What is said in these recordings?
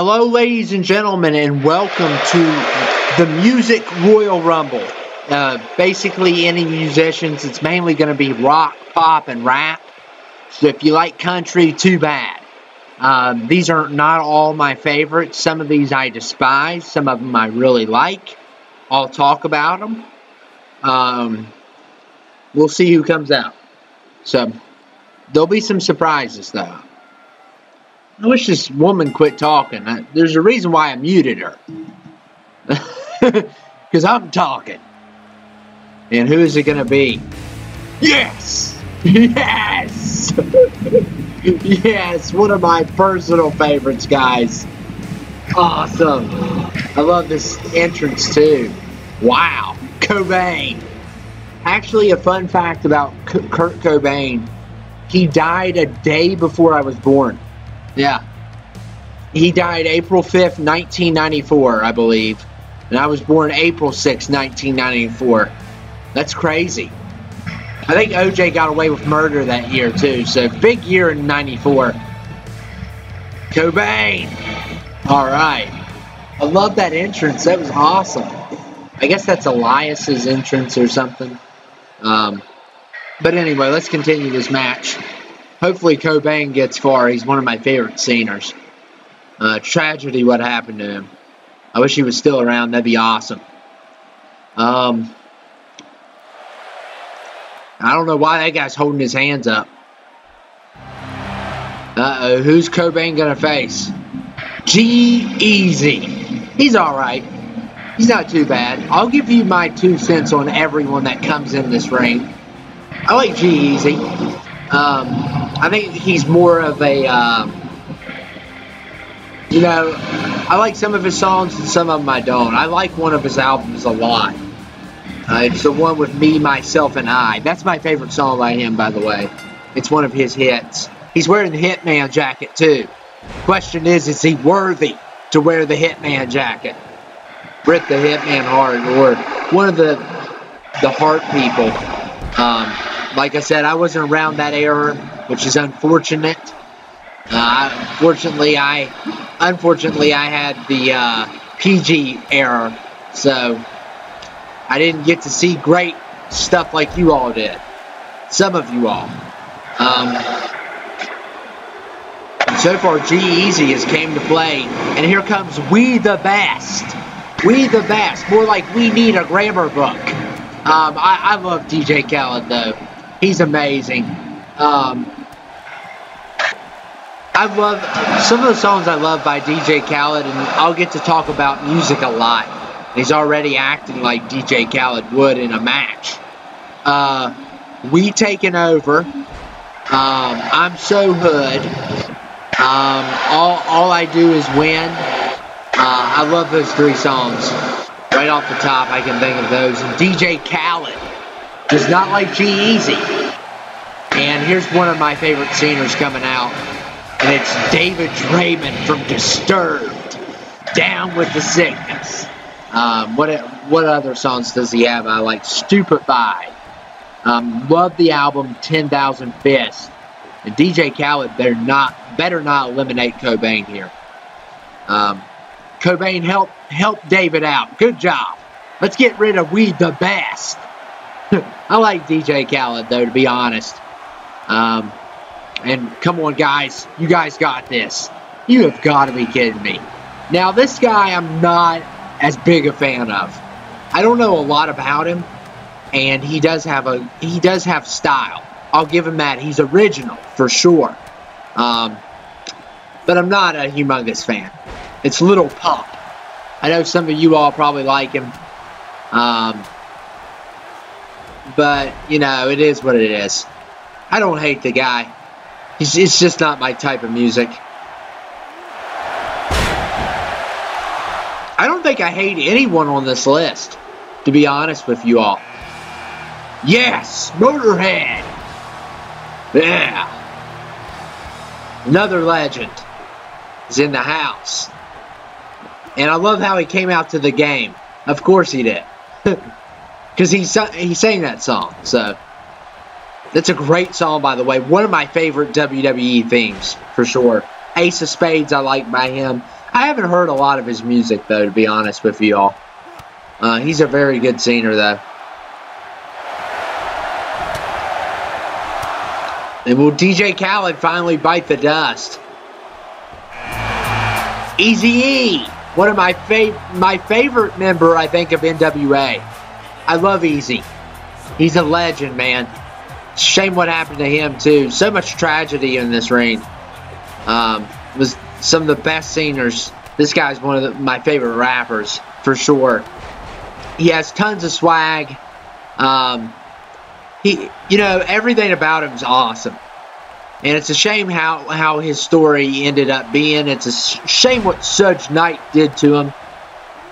Hello, ladies and gentlemen, and welcome to the Music Royal Rumble. Basically, any musicians, it's mainly going to be rock, pop, and rap. So if you like country, too bad. These are not all my favorites. Some of these I despise. Some of them I really like. I'll talk about them. We'll see who comes out. So, there'll be some surprises, though. I wish this woman quit talking. There's a reason why I muted her. Because I'm talking. And who is it going to be? Yes! Yes! Yes! One of my personal favorites, guys. Awesome. I love this entrance, too. Wow. Cobain. Actually, a fun fact about Kurt Cobain. He died a day before I was born. Yeah. He died April 5th, 1994, I believe. And I was born April 6th, 1994. That's crazy. I think OJ got away with murder that year, too. So, big year in 94. Cobain. Alright. I love that entrance. That was awesome. I guess that's Elias's entrance or something. But anyway, let's continue this match. Hopefully Cobain gets far. He's one of my favorite singers. Tragedy what happened to him. I wish he was still around. That'd be awesome. I don't know why that guy's holding his hands up. Uh-oh. Who's Cobain going to face? G-Eazy. He's alright. He's not too bad. I'll give you my 2 cents on everyone that comes in this ring. I like G-Eazy. I think he's more of a, you know, I like some of his songs and some of them I don't. I like one of his albums a lot. It's the one with Me, Myself, and I. That's my favorite song by him, by the way. It's one of his hits. He's wearing the Hitman jacket, too. Question is he worthy to wear the Hitman jacket? Brit the Hitman Hart, or one of the Hart people. Like I said, I wasn't around that era, which is unfortunate. Unfortunately, I had the PG era, so I didn't get to see great stuff like you all did. Some of you all. So far, G-Eazy has came to play, and here comes We the Best. We the Best. More like we need a grammar book. I love DJ Khaled, though. He's amazing. I love some of the songs I love by DJ Khaled, and I'll get to talk about music a lot. He's already acting like DJ Khaled would in a match. We Taking Over. I'm So Hood. All I Do Is Win. I love those 3 songs. Right off the top, I can think of those. And DJ Khaled does not like G-Eazy. And here's one of my favorite singers coming out. And it's David Draymond from Disturbed. Down with the Sickness. What other songs does he have? I like Stupefied. Love the album 10,000 Fists. And DJ Khaled better not eliminate Cobain here. Cobain, help David out. Good job. Let's get rid of We the Best. I like DJ Khaled, though, to be honest. And come on, guys. You guys got this. You have got to be kidding me. Now, this guy I'm not as big a fan of. I don't know a lot about him, and he does have style. I'll give him that. He's original, for sure. But I'm not a humongous fan. It's Little Pump. I know some of you all probably like him. But, you know, it is what it is. I don't hate the guy. It's just not my type of music. I don't think I hate anyone on this list, to be honest with you all. Yes! Motorhead! Yeah! Another legend is in the house. And I love how he came out to the game. Of course he did. Because he sang that song. So, that's a great song, by the way. One of my favorite WWE themes, for sure. Ace of Spades I like by him. I haven't heard a lot of his music, though, to be honest with you all. He's a very good singer, though. And will DJ Khaled finally bite the dust? Eazy-E, one of my favorite member, I think, of NWA. I love Eazy. He's a legend, man. Shame what happened to him, too. So much tragedy in this reign. Was some of the best singers. This guy's one of my favorite rappers, for sure. He has tons of swag. You know, everything about him is awesome. And it's a shame how his story ended up being. It's a shame what Suge Knight did to him.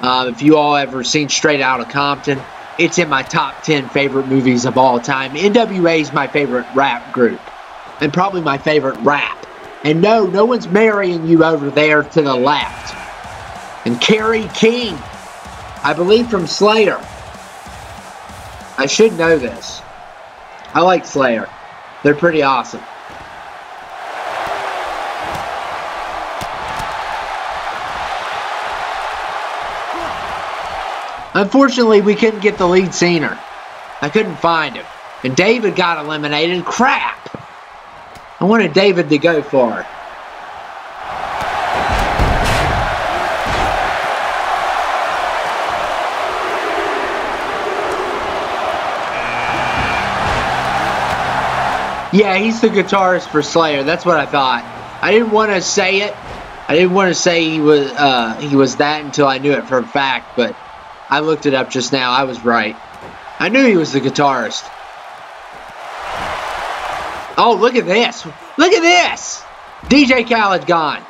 If you all ever seen Straight Outta Compton, it's in my top 10 favorite movies of all time. NWA is my favorite rap group. And probably my favorite rap. And no one's marrying you over there to the left. And Kerry King, I believe from Slayer. I should know this. I like Slayer. They're pretty awesome. Unfortunately, we couldn't get the lead singer. I couldn't find him. And David got eliminated. Crap! I wanted David to go for it. Yeah, he's the guitarist for Slayer. That's what I thought. I didn't want to say it. I didn't want to say he was that until I knew it for a fact, but I looked it up just now. I was right. I knew he was the guitarist. Oh, look at this. Look at this. DJ Khaled gone.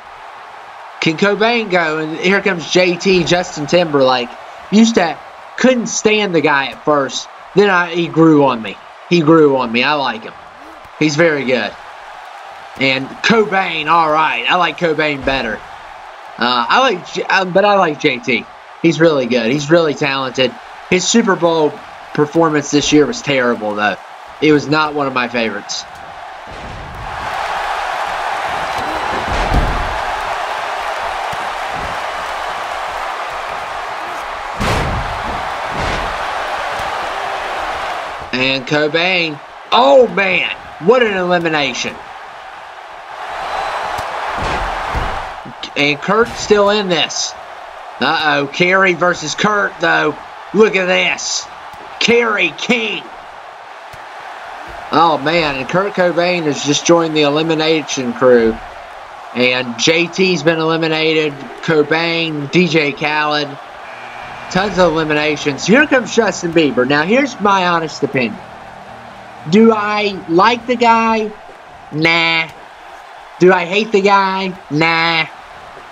Can Cobain go? And here comes JT, Justin Timberlake. Couldn't stand the guy at first. Then he grew on me. He grew on me. I like him. He's very good. And Cobain, all right. I like Cobain better. But I like JT. He's really good. He's really talented. His Super Bowl performance this year was terrible, though. It was not one of my favorites. And Cobain. Oh, man. What an elimination. And Kurt's still in this. Uh-oh. Kerry versus Kurt, though. Look at this. Kerry King. Oh, man. And Kurt Cobain has just joined the elimination crew. And JT's been eliminated. Cobain, DJ Khaled. Tons of eliminations. Here comes Justin Bieber. Now, here's my honest opinion. Do I like the guy? Nah. Do I hate the guy? Nah.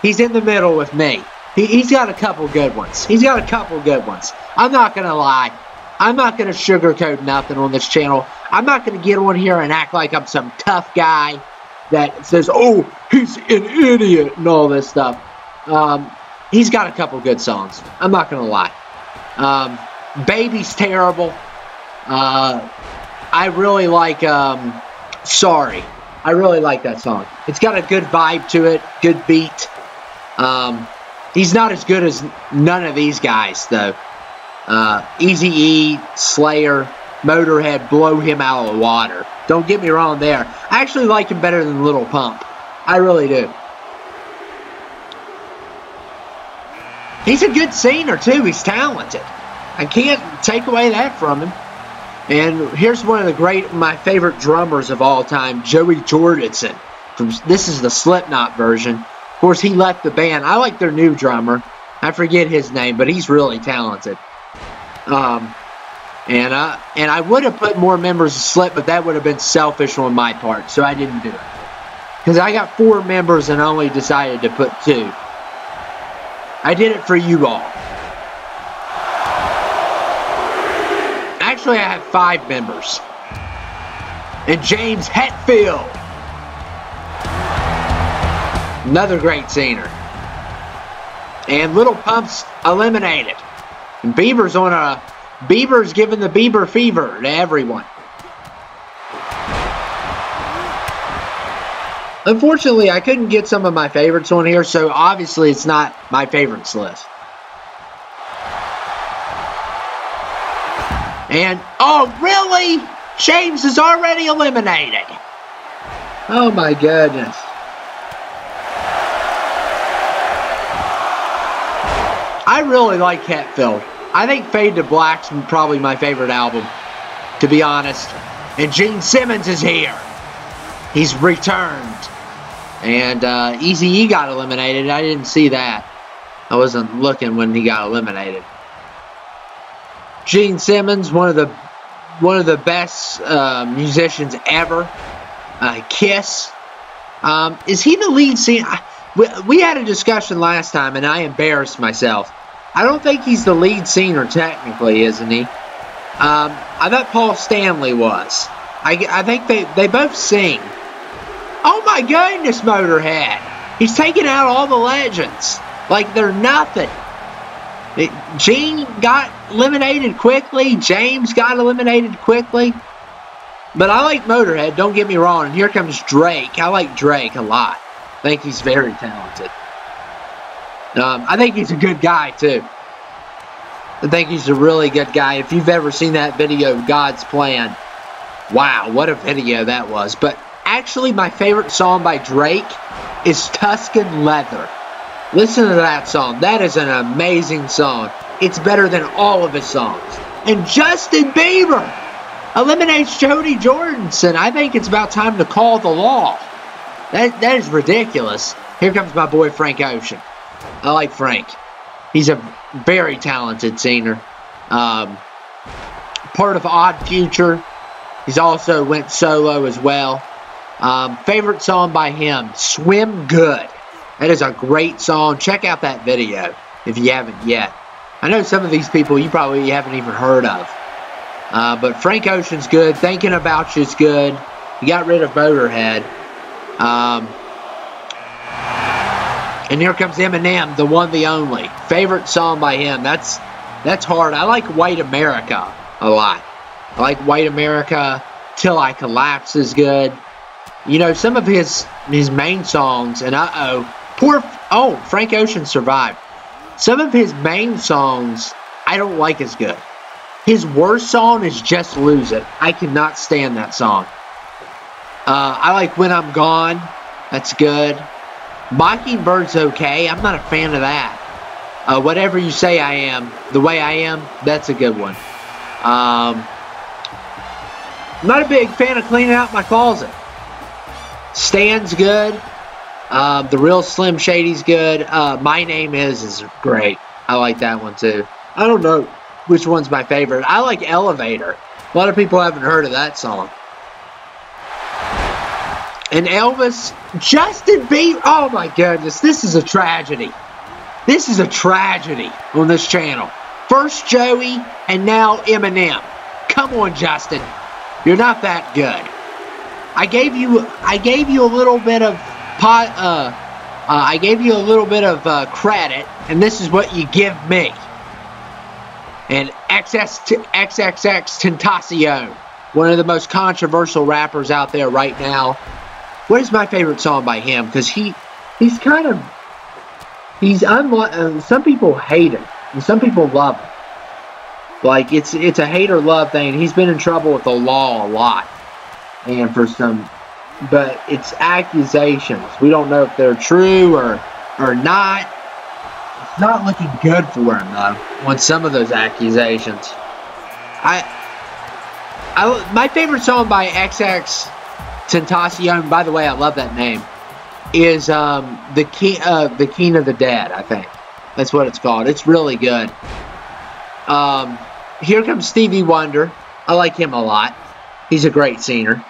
He's in the middle with me. He's got a couple good ones. He's got a couple good ones. I'm not going to lie. I'm not going to sugarcoat nothing on this channel. I'm not going to get on here and act like I'm some tough guy that says, oh, he's an idiot and all this stuff. He's got a couple good songs. I'm not going to lie. Baby's terrible. I really like Sorry. I really like that song. It's got a good vibe to it. Good beat. He's not as good as none of these guys, though. Eazy-E, Slayer, Motorhead blow him out of the water. Don't get me wrong there. I actually like him better than Little Pump. I really do. He's a good singer, too. He's talented. I can't take away that from him. And here's one of my favorite drummers of all time, Joey Jordison. This is the Slipknot version. Of course, he left the band. I like their new drummer. I forget his name, but he's really talented. And I would have put more members of Slip, but that would have been selfish on my part, so I didn't do it. Because I got 4 members and only decided to put 2. I did it for you all. Actually, I have 5 members. And James Hetfield. Another great singer. And Little Pump's eliminated. And Bieber's giving the Bieber fever to everyone. Unfortunately, I couldn't get some of my favorites on here, so obviously it's not my favorites list. And, oh, really? James is already eliminated. Oh, my goodness. I really like Hetfield. I think Fade to Black's probably my favorite album, to be honest. And Gene Simmons is here. He's returned. And Eazy-E got eliminated. I didn't see that. I wasn't looking when he got eliminated. Gene Simmons, one of the best musicians ever. Kiss. Is he the lead singer? We had a discussion last time, and I embarrassed myself. I don't think he's the lead singer technically, isn't he? I thought Paul Stanley was. I think they both sing. Oh my goodness, Motorhead! He's taking out all the legends like they're nothing. Gene got eliminated quickly. James got eliminated quickly. But I like Motorhead, don't get me wrong. And here comes Drake. I like Drake a lot. I think he's very talented. I think he's a good guy, too. I think he's a really good guy. If you've ever seen that video, God's Plan, wow, what a video that was. But actually, my favorite song by Drake is Tuscan Leather. Listen to that song. That is an amazing song. It's better than all of his songs. And Justin Bieber eliminates Jody Jordanson. I think it's about time to call the law. That is ridiculous. Here comes my boy Frank Ocean. I like Frank. He's a very talented singer. Part of Odd Future. He's also went solo as well. Favorite song by him, Swim Good. That is a great song. Check out that video if you haven't yet. I know some of these people you probably haven't even heard of. But Frank Ocean's good. Thinking About You's good. He got rid of Motorhead. And here comes Eminem, the one, the only. Favorite song by him. That's hard. I like White America a lot. I like White America. Till I Collapse is good. You know, some of his main songs, and Frank Ocean survived. Some of his main songs I don't like as good. His worst song is Just Lose It. I cannot stand that song. I like When I'm Gone. That's good. Mockingbird's okay. I'm not a fan of that. Whatever You Say I Am, The Way I Am, that's a good one. I'm not a big fan of Cleaning Out My Closet. Stan's good. The Real Slim Shady's good. My Name Is great. I like that one too. I don't know which one's my favorite. I like Elevator. A lot of people haven't heard of that song. And Elvis, Justin Bieber. Oh my goodness, this is a tragedy. This is a tragedy on this channel. First Joey, and now Eminem. Come on, Justin. You're not that good. I gave you a little bit of credit, and this is what you give me. And XXX Tentacion, one of the most controversial rappers out there right now. What is my favorite song by him? Because he's some people hate him and some people love him. Like it's a hate-or-love thing. He's been in trouble with the law a lot. And but it's accusations. We don't know if they're true or not. It's not looking good for him though on some of those accusations. My favorite song by XX Tentacion, by the way, I love that name, is the King of the Dead. I think that's what it's called. It's really good. Here comes Stevie Wonder. I like him a lot. He's a great singer.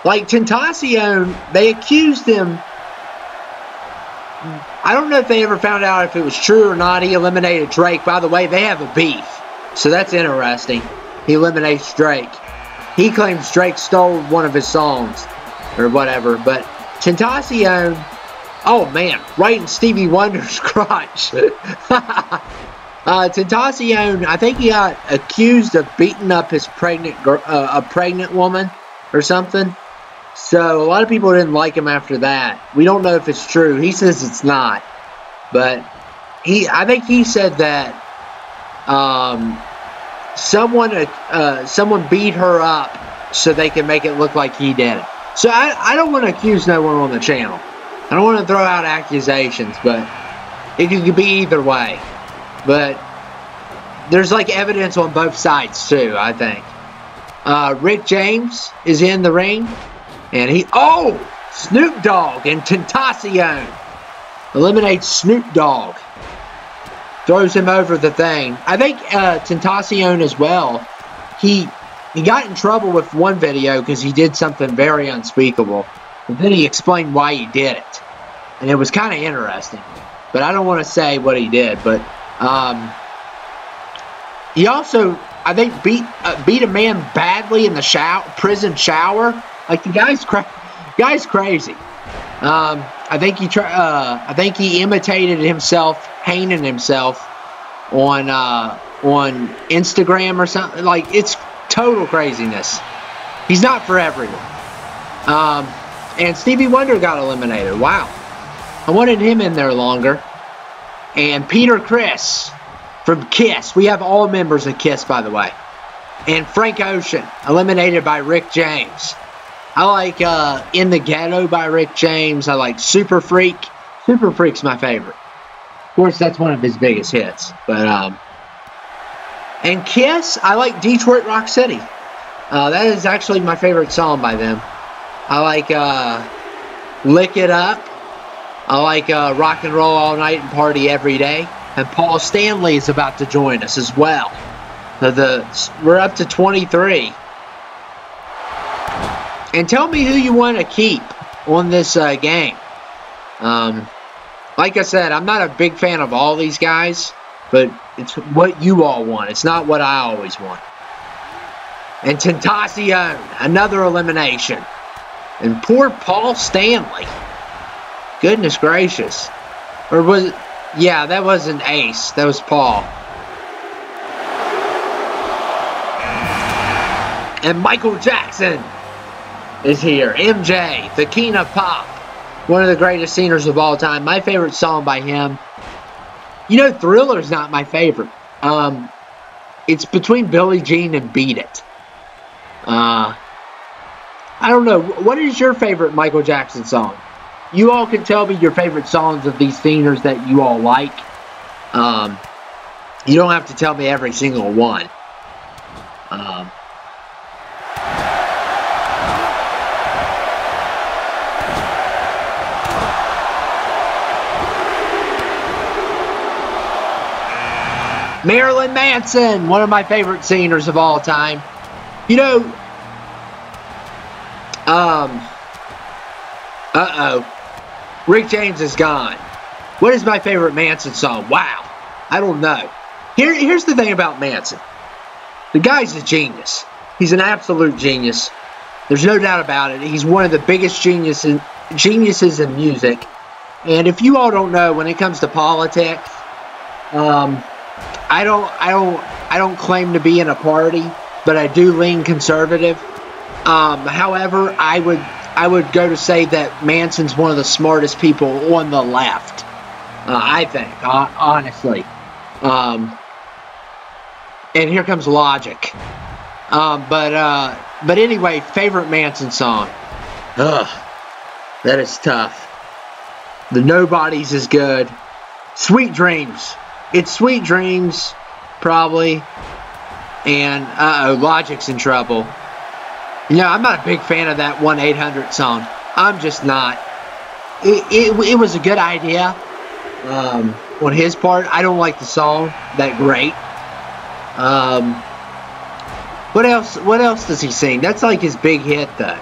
Like Tentacion, they accused him. I don't know if they ever found out if it was true or not. He eliminated Drake. By the way, they have a beef. So that's interesting. He eliminates Drake. He claims Drake stole one of his songs or whatever. But Tentacion, oh man, right in Stevie Wonder's crotch. Tentacion, I think he got accused of beating up his a pregnant woman or something. So a lot of people didn't like him after that. We don't know if it's true. He says it's not, but I think he said that someone beat her up so they can make it look like he did it. So I don't want to accuse no one on the channel. I don't want to throw out accusations, but it could be either way. But there's like evidence on both sides too, I think. Rick James is in the ring, and Snoop Dogg and Tentacion eliminates Snoop Dogg. Throws him over the thing. I think Tentacion as well, he got in trouble with one video because he did something very unspeakable. And then he explained why he did it. And it was kind of interesting. But I don't want to say what he did. But he also, I think, beat a man badly in the prison shower. Like, the guy's crazy. I think he imitated himself, hanging himself on Instagram or something. Like, it's total craziness. He's not for everyone. And Stevie Wonder got eliminated. Wow. I wanted him in there longer. And Peter Criss from Kiss. We have all members of Kiss, by the way. And Frank Ocean, eliminated by Rick James. I like In the Ghetto by Rick James. I like Super Freak. Super Freak's my favorite. Of course, that's one of his biggest hits. But and Kiss, I like Detroit Rock City. That is actually my favorite song by them. I like Lick It Up. I like Rock and Roll All Night and Party Every Day. And Paul Stanley is about to join us as well. So we're up to 23. And tell me who you want to keep on this game. Like I said, I'm not a big fan of all these guys, but it's what you all want. It's not what I always want. And Tentacion, another elimination. And poor Paul Stanley. Goodness gracious. Or was it? Yeah, that wasn't Ace. That was Paul. And Michael Jackson is here. MJ, the King of Pop. One of the greatest singers of all time. My favorite song by him. You know, Thriller's not my favorite. It's between Billie Jean and Beat It. I don't know. What is your favorite Michael Jackson song? You all can tell me your favorite songs of these singers that you all like. You don't have to tell me every single one. Marilyn Manson, one of my favorite singers of all time. You know, Rick James is gone. What is my favorite Manson song? Wow. I don't know. Here's the thing about Manson. The guy's a genius. He's an absolute genius. There's no doubt about it. He's one of the biggest geniuses in music. And if you all don't know, when it comes to politics, I don't claim to be in a party, but I do lean conservative. However, I would go to say that Manson's one of the smartest people on the left. I think, honestly. And here comes Logic. But anyway, favorite Manson song. Ugh, that is tough. The Nobodies is good. Sweet Dreams. It's Sweet Dreams, probably. And, Logic's in trouble. You know, I'm not a big fan of that 1-800 song. I'm just not. It was a good idea on his part. I don't like the song that great. What else does he sing? That's like his big hit, though.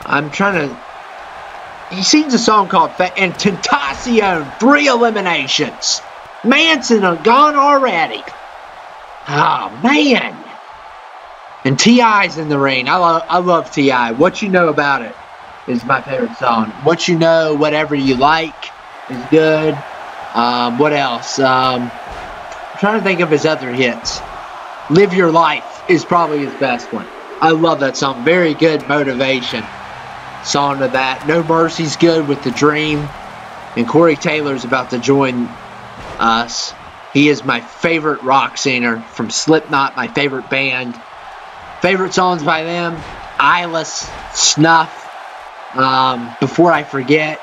I'm trying to... He sings a song called... And Tentacion, 3 eliminations. Manson are gone already. Oh, man. And T.I.'s in the ring. I love T.I. What You Know About It is my favorite song. What You Know, Whatever You Like is good. What else? trying to think of his other hits. Live Your Life is probably his best one. I love that song. Very good motivation song to that. No Mercy's good with The Dream. And Corey Taylor's about to join us. He is my favorite rock singer from Slipknot, my favorite band. Favorite songs by them: Eyeless, Snuff, Before I Forget.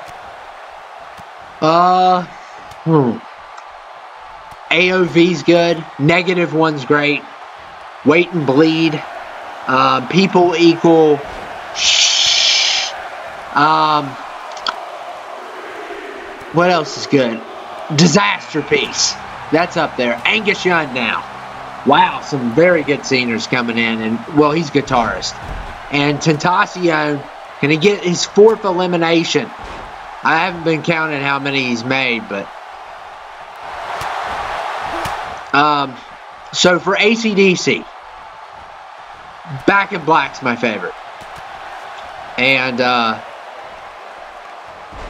AOV's good. Negative One's great. Wait and Bleed. People Equal. Shh. What else is good? Disaster Piece. That's up there. Angus Young now. Wow, some very good singers coming in. And, well, he's guitarist. And Tentacion, can he get his 4th elimination? I haven't been counting how many he's made, but... So for AC/DC, Back in Black's my favorite. And,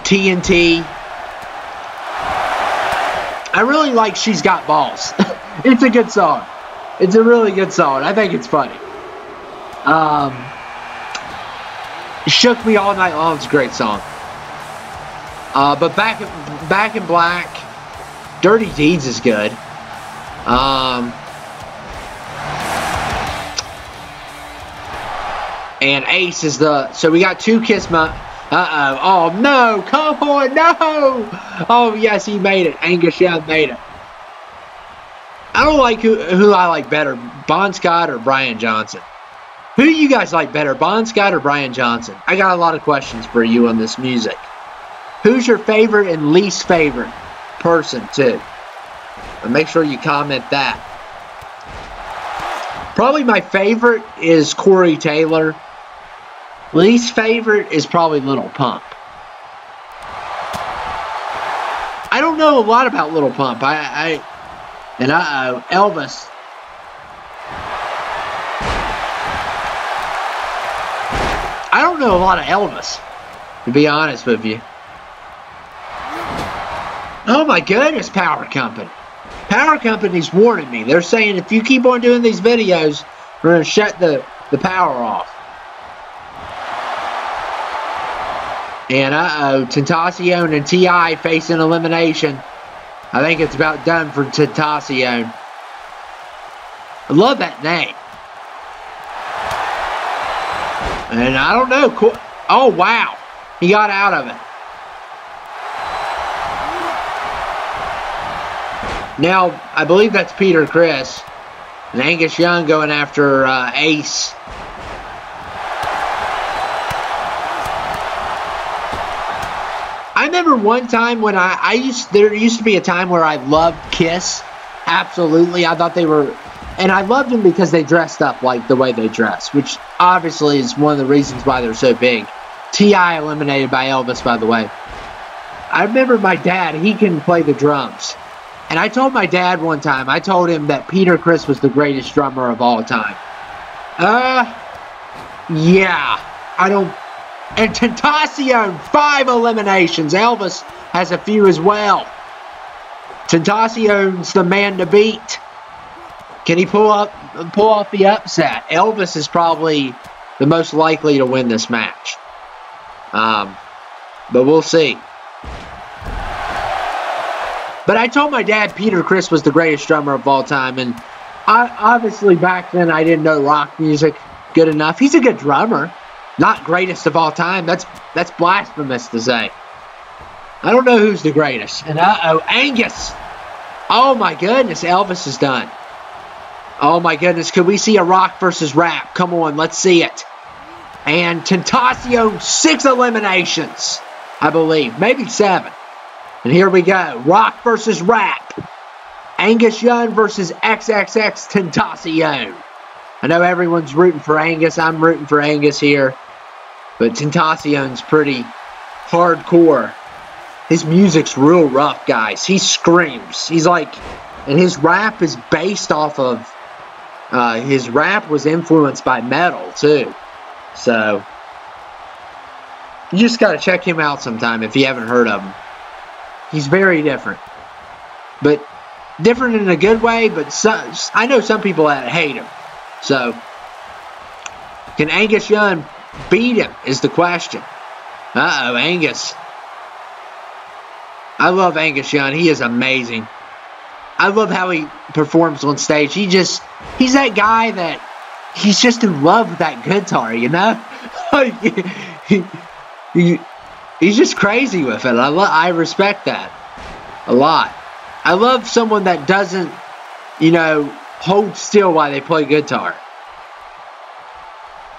TNT. I really like She's Got Balls. It's a good song. It's a really good song. I think it's funny. Shook Me All Night Long is a great song. But Back in Black, Dirty Deeds is good. And Ace is the... So we got 2 Kiss My... Uh-oh. Oh, no. Come on. No. Oh, yes, he made it. Angus Young made it. I don't like who I like better, Bon Scott or Brian Johnson. Who do you guys like better, Bon Scott or Brian Johnson? I got a lot of questions for you on this music. Who's your favorite and least favorite person, too? And make sure you comment that. Probably my favorite is Corey Taylor. Least favorite is probably Little Pump. I don't know a lot about Little Pump. And Elvis. I don't know a lot of Elvis, to be honest with you. Oh my goodness, Power Company. Power Company's warning me. They're saying if you keep on doing these videos, we're going to shut the power off. And Tentacion and T.I. facing elimination. I think it's about done for Tentacion. I love that name. And I don't know. Oh, wow. He got out of it. Now, I believe that's Peter Criss. And Angus Young going after Ace. I remember one time when there used to be a time where I loved Kiss. Absolutely. I thought they were, and I loved them because they dressed up like the way they dress, which obviously is one of the reasons why they're so big. T.I. eliminated by Elvis, by the way. I remember my dad, he can play the drums. And I told my dad one time, I told him that Peter Criss was the greatest drummer of all time. Yeah. I don't... And Tentacion, 5 eliminations. Elvis has a few as well. Tentacion's the man to beat. Can he pull off the upset? Elvis is probably the most likely to win this match. But we'll see. But I told my dad Peter Criss was the greatest drummer of all time. And obviously back then I didn't know rock music good enough. He's a good drummer. Not greatest of all time. That's blasphemous to say. I don't know who's the greatest. And Angus. Oh my goodness, Elvis is done. Oh my goodness, could we see a rock versus rap? Come on, let's see it. And Tentacion, 6 eliminations, I believe. Maybe 7. And here we go. Rock versus rap. Angus Young versus XXX Tentacion. I know everyone's rooting for Angus. I'm rooting for Angus here. But Tentacion's pretty hardcore. His music's real rough, guys. He screams. He's like... And his rap is based off of... his rap was influenced by metal, too. So... You just gotta check him out sometime if you haven't heard of him. He's very different. But Different in a good way, but I know some people that hate him. So, can Angus Young beat him is the question. Uh-oh, Angus. I love Angus Young. He is amazing. I love how he performs on stage. He's that guy that he's just in love with that guitar, you know? He's just crazy with it. I respect that a lot. I love someone that doesn't, you know, hold still while they play guitar.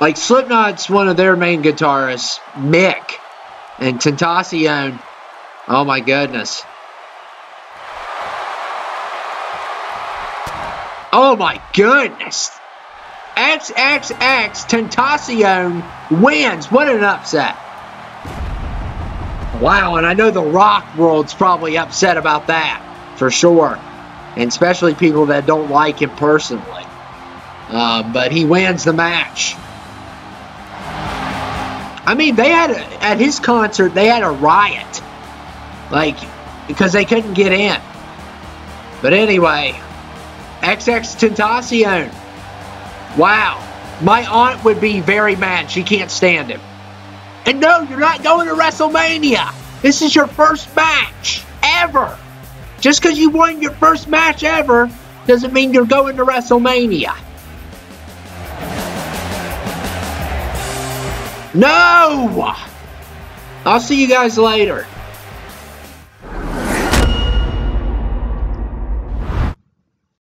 Like Slipknot's one of their main guitarists, Mick, and Tentacion. Oh my goodness. Oh my goodness. XXX Tentacion wins. What an upset. Wow, and I know the rock world's probably upset about that. For sure. And especially people that don't like him personally. But he wins the match. I mean, they had at his concert, they had a riot. Like, because they couldn't get in. But anyway, XX Tentacion. Wow. My aunt would be very mad. She can't stand him. And no, you're not going to WrestleMania. This is your first match ever. Just because you won your first match ever doesn't mean you're going to WrestleMania. No! I'll see you guys later.